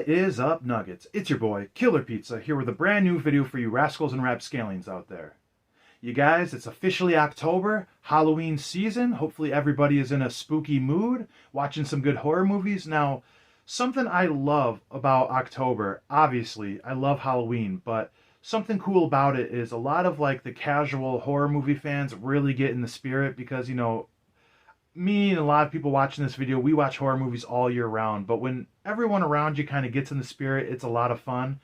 What is up, Nuggets? It's your boy, Killer Pizza, here with a brand new video for you rascals and rapscallions out there. You guys, it's officially October, Halloween season. Hopefully everybody is in a spooky mood, watching some good horror movies. Now, something I love about October, obviously, I love Halloween, but something cool about it is a lot of like the casual horror movie fans really get in the spirit because, me and a lot of people watching this video, we watch horror movies all year round, but when everyone around you kind of gets in the spirit, it's a lot of fun.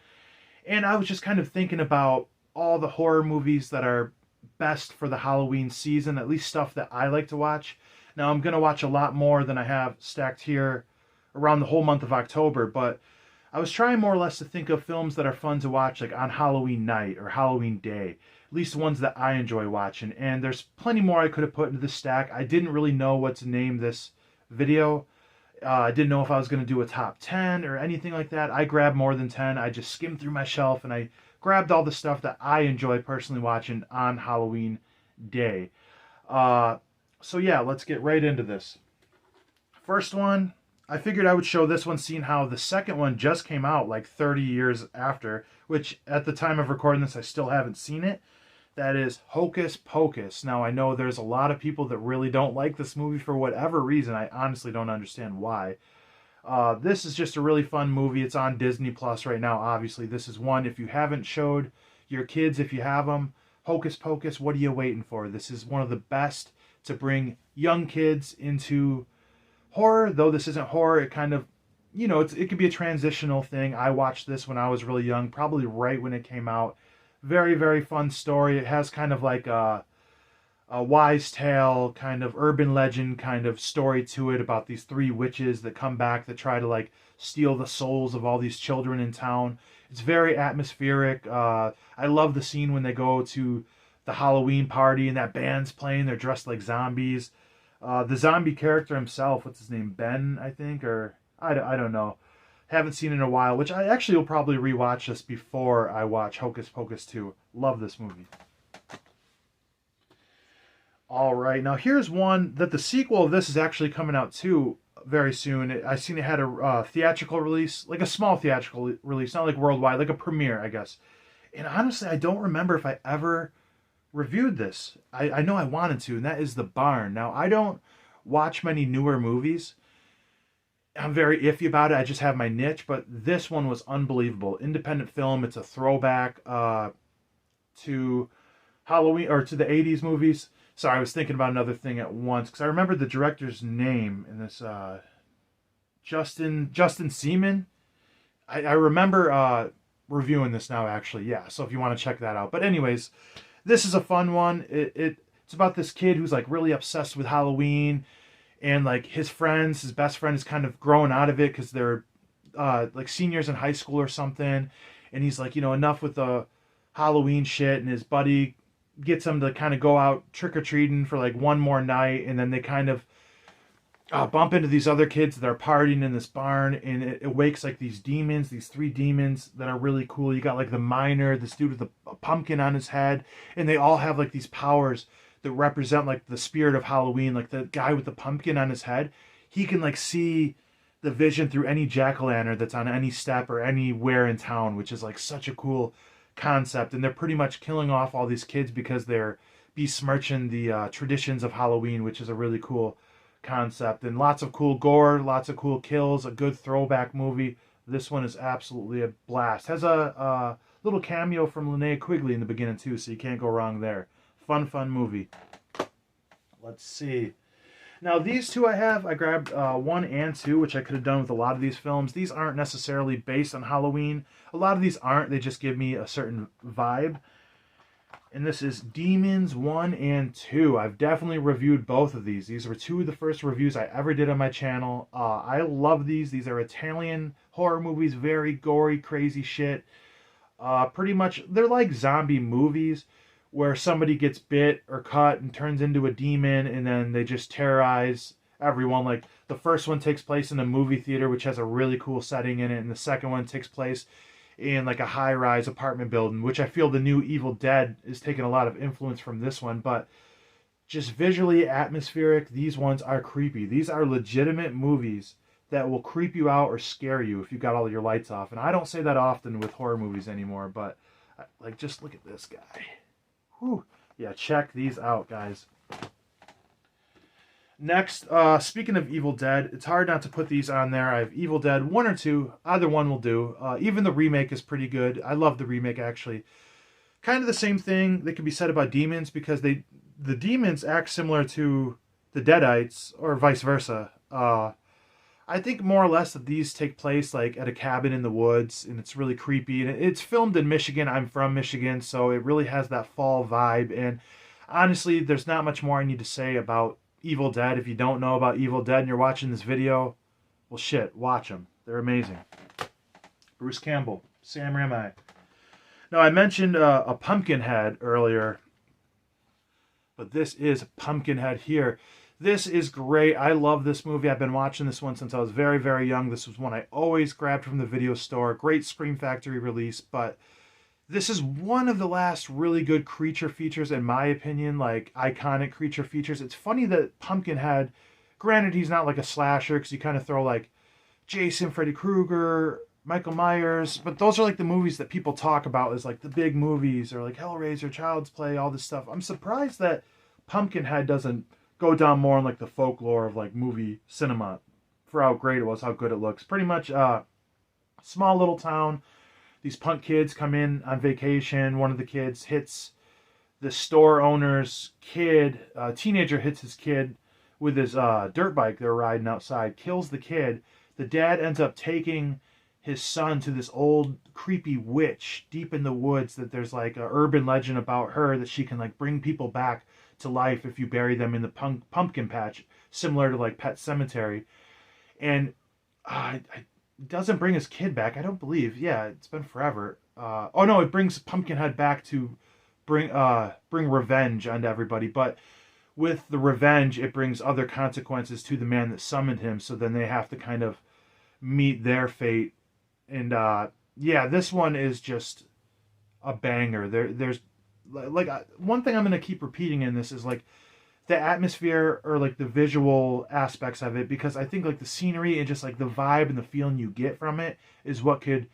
And I was just kind of thinking about all the horror movies that are best for the Halloween season, at least stuff that I like to watch. Now, I'm going to watch a lot more than I have stacked here around the whole month of October, but I was trying more or less to think of films that are fun to watch like on Halloween night or Halloween day, at least ones that I enjoy watching. And there's plenty more I could have put into the stack. I didn't really know what to name this video. I didn't know if I was going to do a top 10 or anything like that. I grabbed more than 10. I just skimmed through my shelf and I grabbed all the stuff that I enjoy personally watching on Halloween day. So yeah, let's get right into this. First one, I figured I would show this one, seeing how the second one just came out like 30 years after, which at the time of recording this, I still haven't seen it. That is Hocus Pocus. Now, I know there's a lot of people that really don't like this movie for whatever reason. I honestly don't understand why. This is just a really fun movie. It's on Disney Plus right now, obviously. This is one, if you haven't showed your kids, if you have them, Hocus Pocus, what are you waiting for? This is one of the best to bring young kids into horror, though this isn't horror. It kind of, it could be a transitional thing. I watched this when I was really young, probably right when it came out. Very, very fun story. It has kind of like a wise tale, kind of urban legend kind of story to it about these three witches that come back that try to like steal the souls of all these children in town. It's very atmospheric. I love the scene when they go to the Halloween party and that band's playing. They're dressed like zombies. The zombie character himself, what's his name? Ben, I think, or I don't know. Haven't seen it in a while, which I actually will probably rewatch this before I watch Hocus Pocus 2. Love this movie. All right, now here's one that the sequel of this is actually coming out too very soon. I seen it had a theatrical release, like a small theatrical release, not like worldwide, like a premiere, I guess. And honestly, I don't remember if I ever reviewed this. I know I wanted to, and that is The Barn. Now, I don't watch many newer movies. I'm very iffy about it. I just have my niche, but this one was unbelievable. Independent film. It's a throwback to Halloween, or to the 80s movies. Sorry, I was thinking about another thing at once, because I remember the director's name in this, Justin Seaman. I remember reviewing this now, actually. Yeah, so if you want to check that out. But anyways, this is a fun one. It's about this kid who's like really obsessed with Halloween, and like his best friend is kind of growing out of it because they're like seniors in high school or something, and he's like, enough with the Halloween shit, and his buddy gets him to kind of go out trick-or-treating for like one more night, and then they kind of bump into these other kids that are partying in this barn, and it wakes like these demons, these three demons that are really cool. You got like the miner, this dude with a pumpkin on his head, and they all have like these powers that represent like the spirit of Halloween. Like the guy with the pumpkin on his head, he can like see the vision through any jack-o'-lantern that's on any step or anywhere in town, which is like such a cool concept. And they're pretty much killing off all these kids because they're besmirching the traditions of Halloween, which is a really cool concept. And lots of cool gore, lots of cool kills, a good throwback movie. This one is absolutely a blast. Has a little cameo from Linnea Quigley in the beginning too, so you can't go wrong there. Fun movie. Let's see. Now, these two I grabbed 1 and 2, which I could have done with a lot of these films. These aren't necessarily based on Halloween. A lot of these aren't. They just give me a certain vibe. And this is Demons 1 and 2. I've definitely reviewed both of these. These were two of the first reviews I ever did on my channel. I love these. These are Italian horror movies. Very gory, crazy shit. Pretty much, they're like zombie movies, where somebody gets bit or cut and turns into a demon, and then they just terrorize everyone. Like the first one takes place in a movie theater, which has a really cool setting in it, and the second one takes place in like a high-rise apartment building, which I feel the new Evil Dead is taking a lot of influence from this one. But just visually atmospheric, these ones are creepy. These are legitimate movies that will creep you out or scare you if you got all your lights off. And I don't say that often with horror movies anymore, but like, just look at this guy. Whew. Yeah, check these out, guys. Next, speaking of Evil Dead, it's hard not to put these on there. I have Evil Dead 1 or 2. Either one will do. Even the remake is pretty good. I love the remake, actually. Kind of the same thing that can be said about Demons, because the demons act similar to the Deadites, or vice versa. I think more or less that these take place like at a cabin in the woods, and it's really creepy. And it's filmed in Michigan. I'm from Michigan, so it really has that fall vibe. And honestly, there's not much more I need to say about Evil Dead. If you don't know about Evil Dead and you're watching this video, well, shit, watch them. They're amazing. Bruce Campbell, Sam Raimi. Now, I mentioned a Pumpkinhead earlier, but this is Pumpkinhead here. This is great. I love this movie. I've been watching this one since I was very, very young. This was one I always grabbed from the video store. Great Scream Factory release, but this is one of the last really good creature features, in my opinion, like iconic creature features. It's funny that Pumpkinhead, granted he's not like a slasher, because you kind of throw like Jason, Freddy Krueger, Michael Myers, but those are like the movies that people talk about as like the big movies, or like Hellraiser, Child's Play, all this stuff. I'm surprised that Pumpkinhead doesn't go down more in like the folklore of like movie cinema for how great it was, how good it looks. Pretty much small little town. These punk kids come in on vacation. One of the kids hits the store owner's kid. A teenager hits his kid with his dirt bike they're riding outside, kills the kid. The dad ends up taking his son to this old creepy witch deep in the woods, that there's like a urban legend about her, that she can like bring people back to life if you bury them in the pumpkin patch, similar to like Pet Sematary. And doesn't bring his kid back, I don't believe. Yeah, it's been forever. Oh no, it brings Pumpkinhead back to bring revenge onto everybody. But with the revenge, it brings other consequences to the man that summoned him. So then they have to kind of meet their fate. And yeah, this one is just a banger. There's like one thing I'm gonna keep repeating in this is like the atmosphere, or like the visual aspects of it, because I think like the scenery and just like the vibe and the feeling you get from it is what could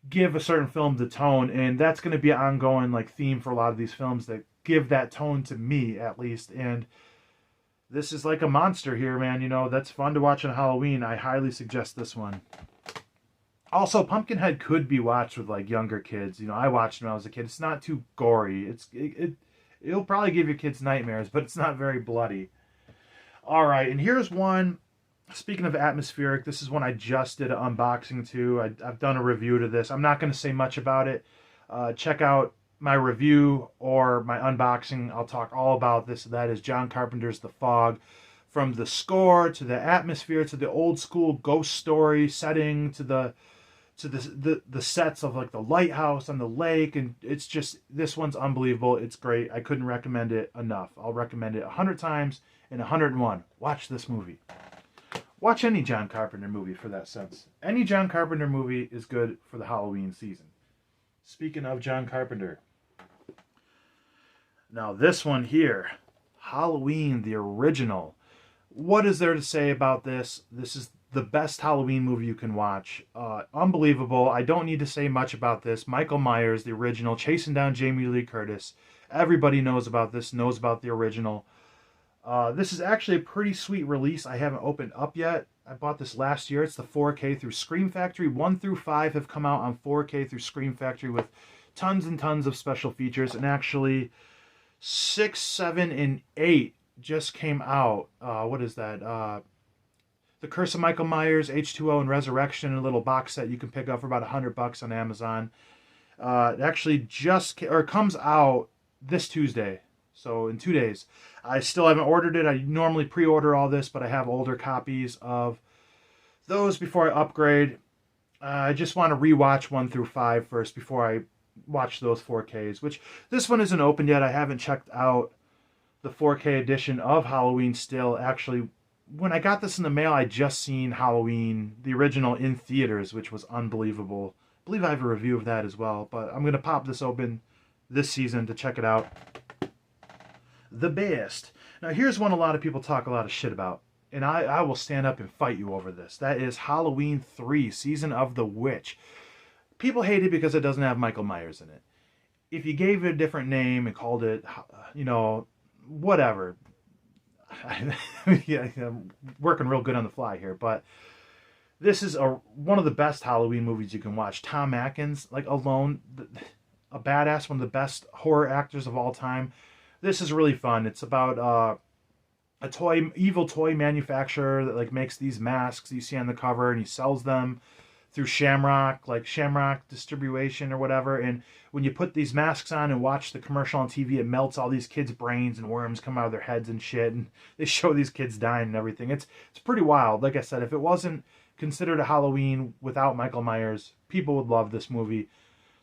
give a certain film the tone. And that's going to be an ongoing like theme for a lot of these films that give that tone, to me at least. And this is like a monster here, man. You know, that's fun to watch on Halloween. I highly suggest this one. Also, Pumpkinhead could be watched with like younger kids. You know, I watched it when I was a kid. It's not too gory. It'll probably give your kids nightmares, but it's not very bloody. All right, and here's one. Speaking of atmospheric, this is one I just did an unboxing to. I've done a review to this. I'm not going to say much about it. Check out my review or my unboxing. I'll talk all about this. That is John Carpenter's The Fog. From the score to the atmosphere to the old school ghost story setting to the sets of like the lighthouse on the lake, and it's just, this one's unbelievable. It's great. I couldn't recommend it enough. I'll recommend it 100 times and 101. Watch this movie. Watch any John Carpenter movie for that sense. Any John Carpenter movie is good for the Halloween season. Speaking of John Carpenter, now this one here, Halloween, the original. What is there to say about this? This is the best Halloween movie you can watch. Unbelievable. I don't need to say much about this. Michael Myers, the original, chasing down Jamie Lee Curtis. Everybody knows about this, knows about the original. This is actually a pretty sweet release. I haven't opened up yet. I bought this last year. It's the 4K through Scream Factory. 1 through 5 have come out on 4K through Scream Factory with tons and tons of special features. And actually, 6, 7, and 8 just came out. What is that? The Curse of Michael Myers, H2O, and Resurrection, a little box set you can pick up for about $100 on Amazon. It actually comes out this Tuesday, so in 2 days. I still haven't ordered it. I normally pre-order all this, but I have older copies of those before I upgrade. I just want to rewatch 1 through 5 first before I watch those 4Ks, which this one isn't open yet. I haven't checked out the 4K edition of Halloween still. Actually, when I got this in the mail, I just seen Halloween, the original, in theaters, which was unbelievable. I believe I have a review of that as well, but I'm going to pop this open this season to check it out. The Best. Now, here's one a lot of people talk a lot of shit about, and I will stand up and fight you over this. That is Halloween 3, Season of the Witch. People hate it because it doesn't have Michael Myers in it. If you gave it a different name and called it, whatever. Yeah, I'm working real good on the fly here, but this is one of the best Halloween movies you can watch. Tom Atkins, like alone, a badass, one of the best horror actors of all time. This is really fun. It's about a evil toy manufacturer that like makes these masks you see on the cover, and he sells them through Shamrock distribution or whatever. And when you put these masks on and watch the commercial on TV, it melts all these kids' brains and worms come out of their heads and shit. And they show these kids dying and everything. It's pretty wild. Like I said, if it wasn't considered a Halloween without Michael Myers, people would love this movie.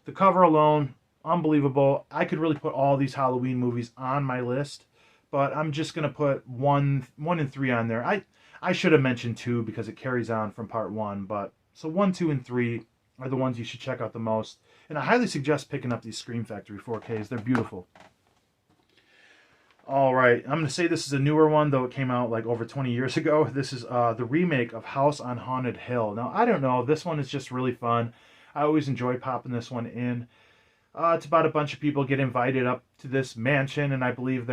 The cover alone, unbelievable. I could really put all these Halloween movies on my list, but I'm just gonna put one and 3 on there. I should have mentioned 2 because it carries on from part 1, but so 1, 2, and 3 are the ones you should check out the most. And I highly suggest picking up these Scream Factory 4Ks. They're beautiful. All right, I'm going to say this is a newer one, though it came out like over 20 years ago. This is the remake of House on Haunted Hill. Now, I don't know. This one is just really fun. I always enjoy popping this one in. It's about a bunch of people get invited up to this mansion, and I believe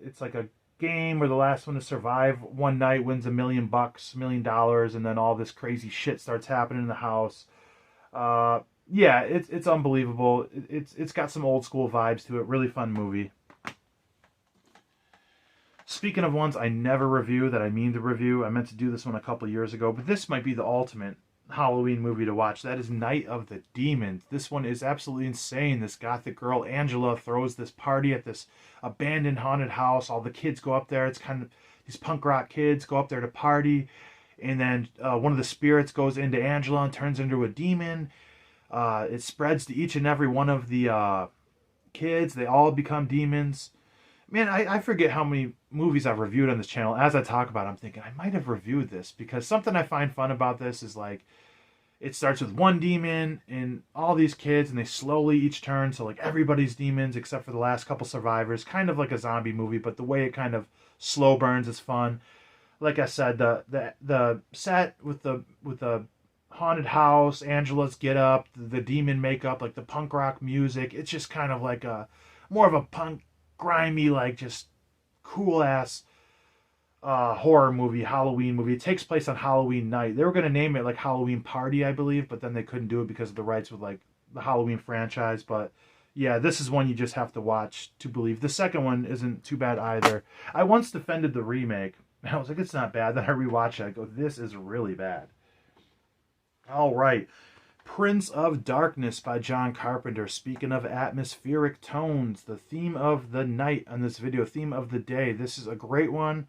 it's like a game where the last one to survive one night wins $1 million, $1 million, and then all this crazy shit starts happening in the house. Yeah, it's unbelievable. It's got some old school vibes to it. Really fun movie. Speaking of ones I never review that I mean to review, I meant to do this one a couple years ago, but this might be the ultimate Halloween movie to watch. That is Night of the Demons. This one is absolutely insane. This gothic girl, Angela, throws this party at this abandoned haunted house. All the kids go up there. It's kind of these punk rock kids go up there to party. And then one of the spirits goes into Angela and turns into a demon. It spreads to each and every one of the kids. They all become demons. Man, I forget how many movies I've reviewed on this channel. As I talk about it, I'm thinking I might have reviewed this, because something I find fun about this is like it starts with one demon and all these kids, and they slowly each turn, so like everybody's demons except for the last couple survivors. Kind of like a zombie movie, but the way it kind of slow burns is fun. Like I said, the set with the haunted house, Angela's get up, the demon makeup, like the punk rock music, it's just kind of like more of a punk, grimy, like just cool ass horror movie, Halloween movie. It takes place on Halloween night. They were going to name it like Halloween Party, I believe, but then they couldn't do it because of the rights with like the Halloween franchise. But yeah, this is one you just have to watch to believe. The second one isn't too bad either. I once defended the remake, and I was like, it's not bad. Then I rewatched it. I go, this is really bad. All right. Prince of Darkness by John Carpenter. Speaking of atmospheric tones, the theme of the night on this video, theme of the day. This is a great one.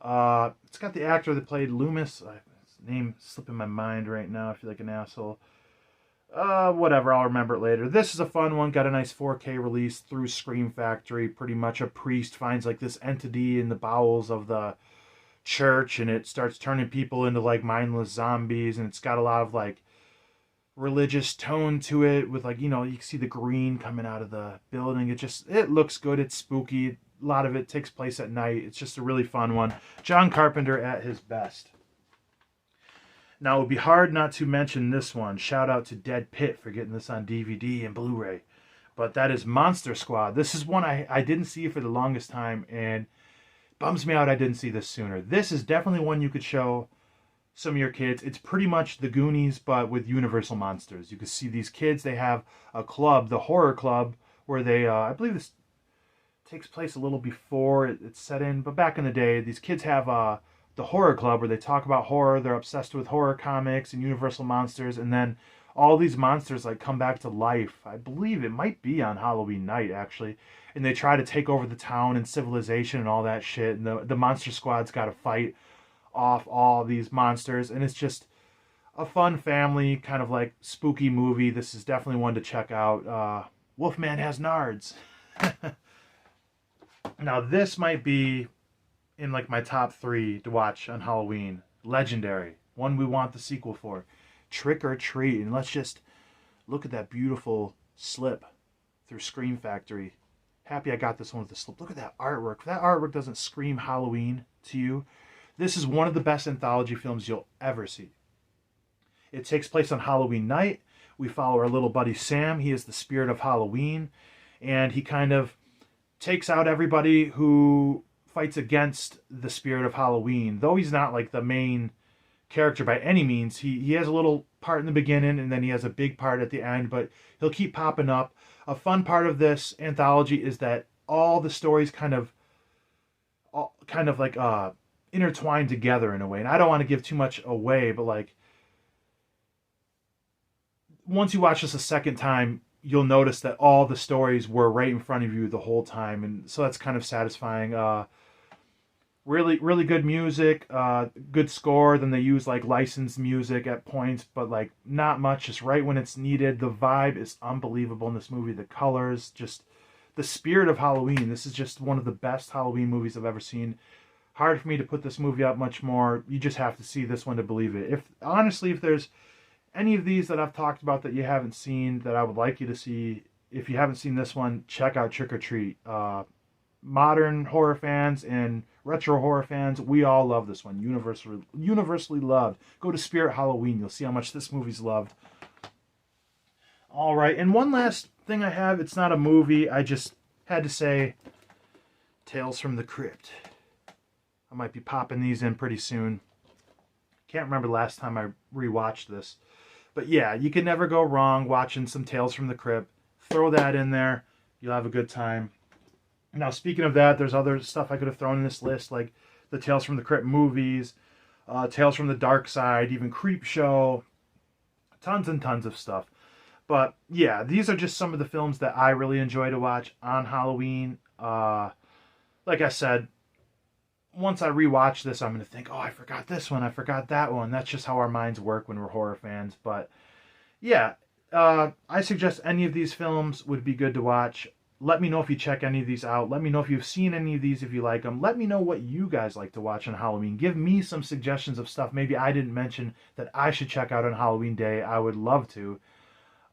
It's got the actor that played Loomis. His name slipping my mind right now. I feel like an asshole. Whatever, I'll remember it later. This is a fun one. Got a nice 4K release through Scream Factory. Pretty much a priest finds like this entity in the bowels of the church, and it starts turning people into like mindless zombies, and it's got a lot of like religious tone to it with like, you can see the green coming out of the building. It looks good. It's spooky. A lot of it takes place at night. It's just a really fun one. John Carpenter at his best. Now, it would be hard not to mention this one. Shout out to Dead Pit for getting this on DVD and Blu-ray. But that is Monster Squad. This is one I didn't see for the longest time, and bums me out I didn't see this sooner. This is definitely one you could show some of your kids. It's pretty much the Goonies, but with Universal monsters. You can see these kids, they have a club, the horror club, where they, I believe this takes place a little before it's set in, but back in the day, these kids have the horror club where they talk about horror. They're obsessed with horror comics and Universal monsters, and then all these monsters like come back to life. I believe it might be on Halloween night, actually, and they try to take over the town and civilization and all that shit, and the Monster Squad's got to fight off all these monsters, and it's just a fun family kind of like spooky movie. This is definitely one to check out. Wolfman Has Nards. Now this might be in like my top 3 to watch on Halloween. Legendary, one we want the sequel for. Trick or Treat. And let's just look at that beautiful slip through Scream Factory. Happy I got this one with the slip. Look at that artwork. If that artwork doesn't scream Halloween to you, This is one of the best anthology films you'll ever see. It takes place on Halloween night. We follow our little buddy Sam. He is the spirit of Halloween, and he kind of takes out everybody who fights against the spirit of Halloween. Though he's not like the main character by any means, he has a little part in the beginning, and then he has a big part at the end, but he'll keep popping up. A fun part of this anthology is that all the stories kind of like intertwined together in a way. And I don't want to give too much away, but like once you watch this a second time, you'll notice that all the stories were right in front of you the whole time, and so that's kind of satisfying. Really good music, good score. Then they use like licensed music at points, but like not much, just right when it's needed. The vibe is unbelievable in this movie. The colors, just the spirit of Halloween. This is just one of the best Halloween movies I've ever seen. Hard for me to put this movie up much more. You just have to see this one to believe it. If honestly, if there's any of these that I've talked about that you haven't seen that I would like you to see, if you haven't seen this one, check out Trick or Treat. Modern horror fans and retro horror fans, we all love this one. Universally loved. Go to Spirit Halloween. You'll see how much this movie's loved. All right, and one last thing I have. It's not a movie. I just had to say Tales from the Crypt. I might be popping these in pretty soon. Can't remember the last time I rewatched this. But yeah, you can never go wrong watching some Tales from the Crypt. Throw that in there. You'll have a good time. Now, speaking of that, there's other stuff I could have thrown in this list, like the Tales from the Crypt movies, Tales from the Dark Side, even Creepshow, tons and tons of stuff. But yeah, these are just some of the films that I really enjoy to watch on Halloween. Like I said, once I rewatch this, I'm going to think, oh, I forgot this one, I forgot that one. That's just how our minds work when we're horror fans. But yeah, I suggest any of these films would be good to watch. Let me know if you check any of these out. Let me know if you've seen any of these, if you like them. Let me know what you guys like to watch on Halloween. Give me some suggestions of stuff maybe I didn't mention that I should check out on Halloween Day. I would love to.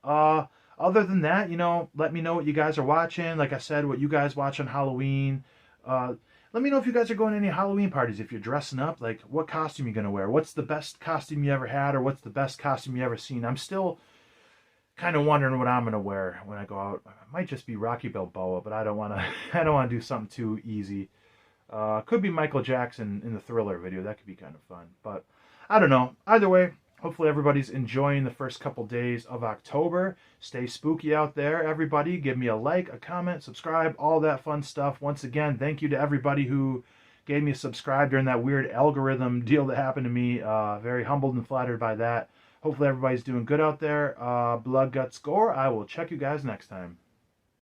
Other than that, let me know what you guys are watching. Like I said, what you guys watch on Halloween. Let me know if you guys are going to any Halloween parties. If you're dressing up, like what costume you're going to wear. What's the best costume you ever had, or what's the best costume you ever seen? I'm still kind of wondering what I'm gonna wear when I go out. It might just be Rocky Balboa, but I don't want to. I don't want to do something too easy. Could be Michael Jackson in the Thriller video. That could be kind of fun, but I don't know. Either way, hopefully everybody's enjoying the first couple days of October. Stay spooky out there, everybody. Give me a like, a comment, subscribe, all that fun stuff. Once again, thank you to everybody who gave me a subscribe during that weird algorithm deal that happened to me. Very humbled and flattered by that. Hopefully everybody's doing good out there. Blood, Guts, Gore. I will check you guys next time.